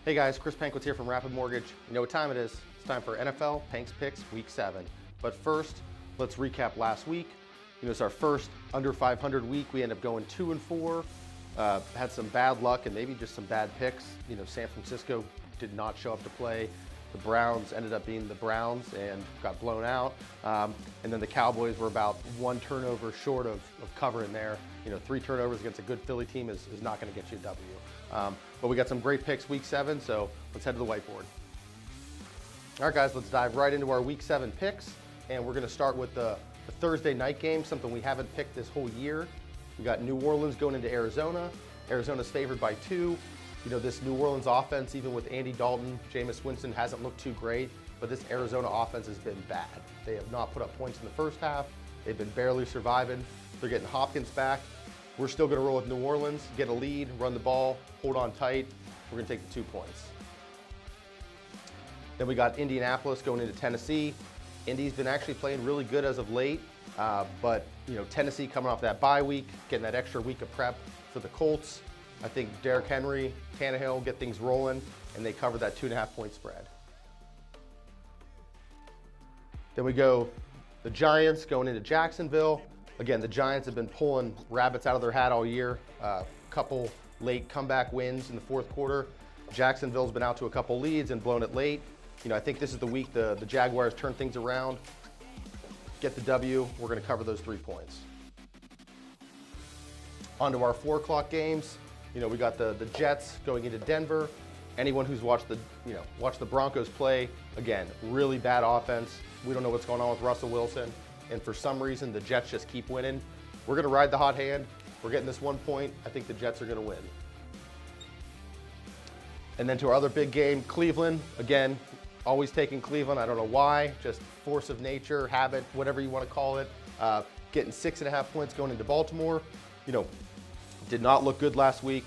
Hey guys, Chris Pankwitz here from Rapid Mortgage. You know what time it is? It's time for NFL Panks Picks Week 7. But first, let's recap last week. You know, it's our first under 500 week. We ended up going 2-4. Had some bad luck and maybe just some bad picks. You know, San Francisco did not show up to play. The Browns ended up being the Browns and got blown out. And then the Cowboys were about one turnover short of covering there. You know, 3 turnovers against a good Philly team is not going to get you a W. But we got some great picks Week 7, so let's head to the whiteboard. All right, guys, let's dive right into our Week 7 picks. And we're going to start with the Thursday night game, something we haven't picked this whole year. We got New Orleans going into Arizona. Arizona's favored by 2. You know, this New Orleans offense, even with Andy Dalton, Jameis Winston, hasn't looked too great, but this Arizona offense has been bad. They have not put up points in the first half. They've been barely surviving. They're getting Hopkins back. We're still going to roll with New Orleans, get a lead, run the ball, hold on tight. We're going to take the 2 points. Then we got Indianapolis going into Tennessee. Indy's been actually playing really good as of late, but you know, Tennessee coming off that bye week, getting that extra week of prep for the Colts. I think Derrick Henry, Tannehill get things rolling, and they cover that 2.5 point spread. Then we go the Giants going into Jacksonville. Again, the Giants have been pulling rabbits out of their hat all year. Couple late comeback wins in the fourth quarter. Jacksonville's been out to a couple leads and blown it late. You know, I think this is the week the Jaguars turn things around, get the W. We're going to cover those 3 points. On to our 4 o'clock games. You know, we got the Jets going into Denver. Anyone who's watched the Broncos play, again, really bad offense. We don't know what's going on with Russell Wilson. And for some reason, the Jets just keep winning. We're going to ride the hot hand. We're getting this 1 point. I think the Jets are going to win. And then to our other big game, Cleveland. Again, always taking Cleveland. I don't know why. Just force of nature, habit, whatever you want to call it. Getting 6.5 points going into Baltimore. You know, did not look good last week.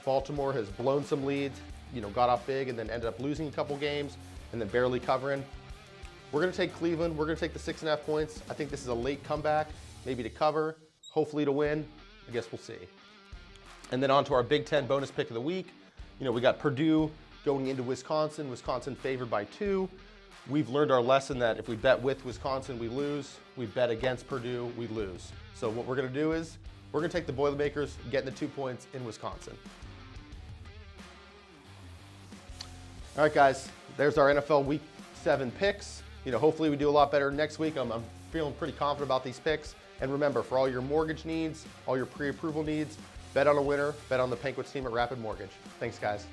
Baltimore has blown some leads, you know, got off big and then ended up losing a couple games and then barely covering. We're going to take Cleveland. We're going to take the 6.5 points. I think this is a late comeback, maybe to cover, hopefully to win. I guess we'll see. And then on to our Big Ten bonus pick of the week. You know, we got Perdue going into Wisconsin. Wisconsin favored by 2. We've learned our lesson that if we bet with Wisconsin, we lose. We bet against Purdue, we lose. So what we're going to do is we're going to take the Boilermakers, getting the 2 points in Wisconsin. All right, guys, there's our NFL Week 7 picks. You know, hopefully we do a lot better next week. I'm feeling pretty confident about these picks. And remember, for all your mortgage needs, all your pre-approval needs, bet on a winner, bet on the Pankwitz team at Rapid Mortgage. Thanks, guys.